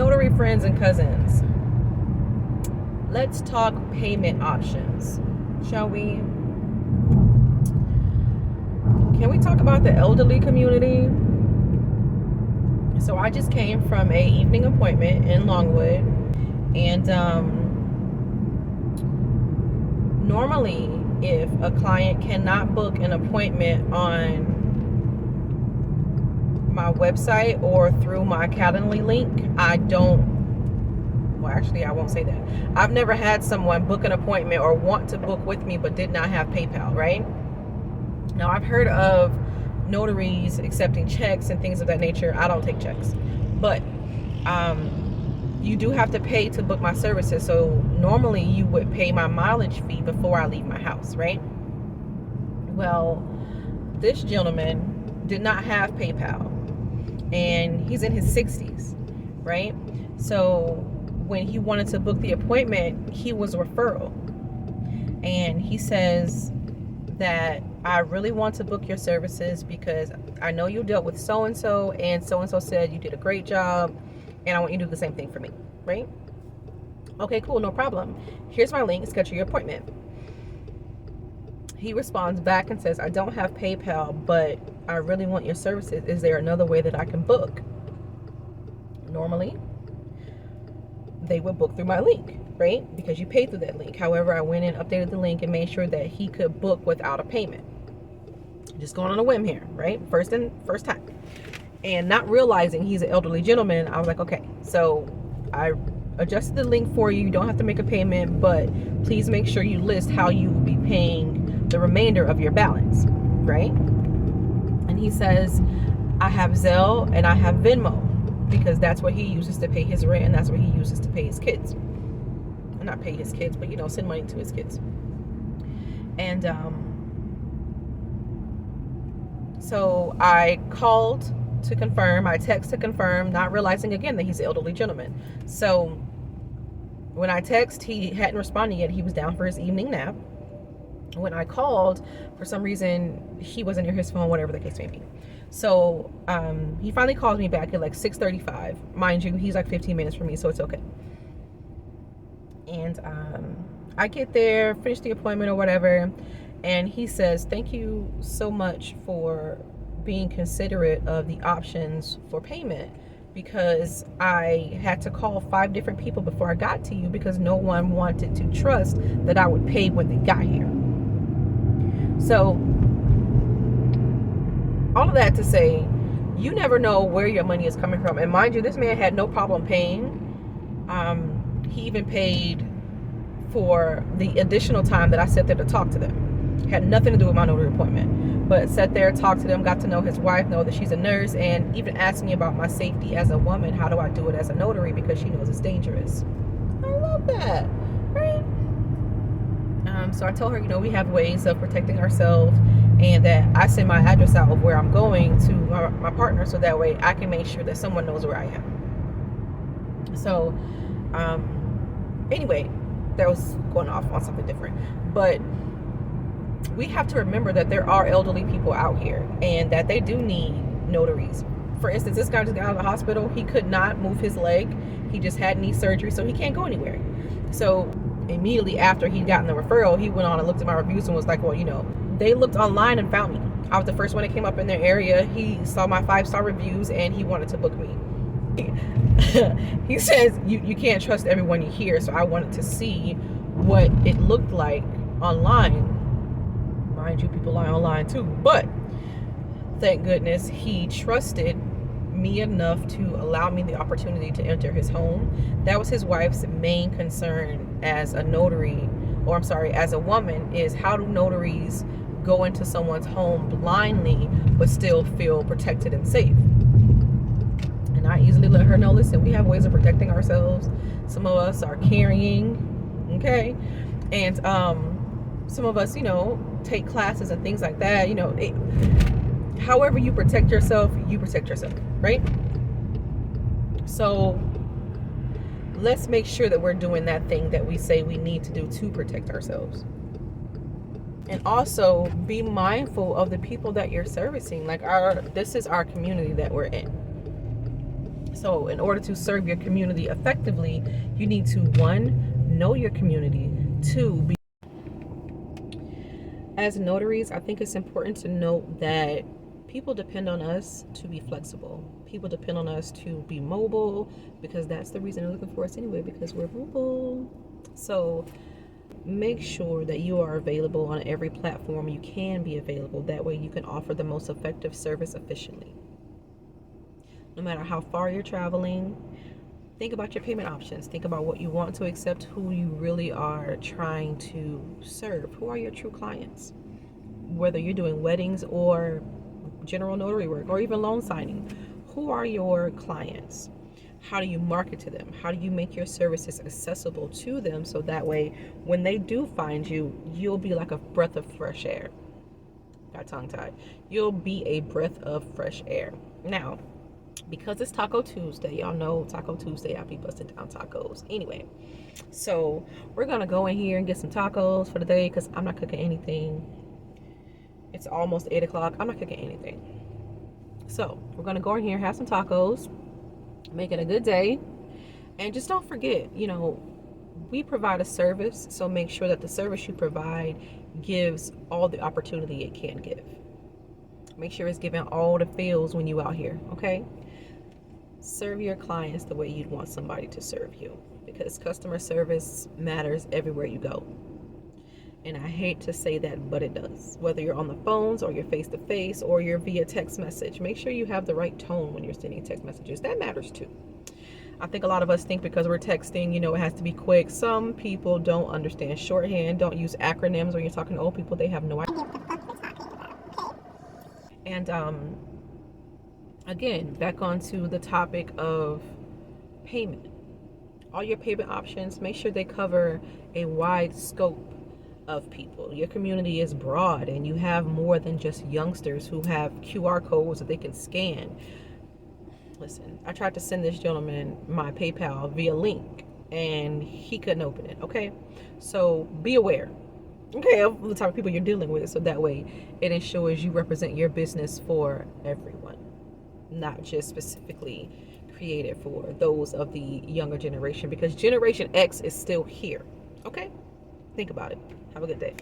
Notary friends and cousins, let's talk payment options, shall we? Can we talk about the elderly community? So I just came from a evening appointment in Longwood, and normally if a client cannot book an appointment on my website or through my Calendly link, I won't say that. I've never had someone book an appointment or want to book with me but did not have PayPal, right? Now, I've heard of notaries accepting checks and things of that nature. I don't take checks, but you do have to pay to book my services. So normally you would pay my mileage fee before I leave my house, right? Well, this gentleman did not have PayPal, and he's in his 60s, right? So when he wanted to book the appointment, he was a referral, and he says that I really want to book your services because I know you dealt with so-and-so, and so-and-so said you did a great job, and I want you to do the same thing for me, right? Okay, cool, no problem. Here's my link, schedule your appointment. He responds back and says, I don't have PayPal, but I really want your services. Is there another way that I can book? Normally, they would book through my link, right? Because you paid through that link. However, I went and updated the link and made sure that he could book without a payment. Just going on a whim here, right? First time. And not realizing he's an elderly gentleman, I was like, okay, so I adjusted the link for you. You don't have to make a payment, but please make sure you list how you will be paying the remainder of your balance, right? And he says, I have Zelle and I have Venmo, because that's what he uses to pay his rent, and that's what he uses to pay his kids. Not pay his kids, but send money to his kids. And so I called to confirm, I text to confirm, not realizing again that he's an elderly gentleman. So when I text, he hadn't responded yet. He was down for his evening nap. When I called, for some reason, he wasn't near his phone, whatever the case may be. So he finally calls me back at like 6:35. Mind you, he's like 15 minutes from me, so it's okay. And I get there, finish the appointment or whatever, and he says, thank you so much for being considerate of the options for payment, because I had to call 5 different people before I got to you because no one wanted to trust that I would pay when they got here. So all of that to say, you never know where your money is coming from. And mind you, this man had no problem paying. He even paid for the additional time that I sat there to talk to them. Had nothing to do with my notary appointment, but sat there, talked to them, got to know his wife, know that she's a nurse, and even asked me about my safety as a woman. How do I do it as a notary, because she knows it's dangerous. I love that, right? So I told her, we have ways of protecting ourselves, and that I send my address out of where I'm going to my partner, so that way I can make sure that someone knows where I am. So anyway, that was going off on something different, but we have to remember that there are elderly people out here and that they do need notaries. For instance, this guy just got out of the hospital. He could not move his leg. He just had knee surgery, so he can't go anywhere. So immediately after he'd gotten the referral, he went on and looked at my reviews and was like, well, they looked online and found me. I was the first one that came up in their area. He saw my 5-star reviews and he wanted to book me. He says you can't trust everyone you hear, so I wanted to see what it looked like online. Mind you, people lie online too, but thank goodness he trusted me enough to allow me the opportunity to enter his home. That was his wife's main concern as a notary, or I'm sorry, as a woman, is how do notaries go into someone's home blindly but still feel protected and safe? And I easily let her know, listen, we have ways of protecting ourselves. Some of us are carrying, okay? And some of us, take classes and things like that. However you protect yourself, right? So let's make sure that we're doing that thing that we say we need to do to protect ourselves. And also be mindful of the people that you're servicing. Like this is our community that we're in. So in order to serve your community effectively, you need to, one, know your community. Two, be as notaries, I think it's important to note that people depend on us to be flexible. People depend on us to be mobile, because that's the reason they're looking for us anyway, because we're mobile. So make sure that you are available on every platform you can be available. That way you can offer the most effective service efficiently. No matter how far you're traveling, think about your payment options. Think about what you want to accept, who you really are trying to serve. Who are your true clients? Whether you're doing weddings or general notary work or even loan signing, who are your clients? How do you market to them? How do you make your services accessible to them, so that way when they do find you, you'll be like a breath of fresh air. Got tongue tied. You'll be a breath of fresh air. Now, because it's Taco Tuesday, y'all know Taco Tuesday, I be busting down tacos. Anyway, so we're gonna go in here and get some tacos for the day, because I'm not cooking anything. It's almost 8 o'clock. I'm not cooking anything. So we're gonna go in here, have some tacos, make it a good day. And just don't forget, we provide a service, so make sure that the service you provide gives all the opportunity it can give. Make sure it's giving all the feels when you out here, okay? Serve your clients the way you'd want somebody to serve you, because customer service matters everywhere you go. And I hate to say that, but it does. Whether you're on the phones or you're face to face or you're via text message, make sure you have the right tone when you're sending text messages. That matters too. I think a lot of us think because we're texting, it has to be quick. Some people don't understand shorthand, don't use acronyms when you're talking to old people. They have no idea. And again, back onto the topic of payment. All your payment options, make sure they cover a wide scope of people. Your community is broad, and you have more than just youngsters who have QR codes that they can scan. Listen, I tried to send this gentleman my PayPal via link, and he couldn't open it. Okay, so be aware, okay, of the type of people you're dealing with, so that way it ensures you represent your business for everyone, not just specifically created for those of the younger generation, because Generation X is still here. Okay, think about it. Have a good day.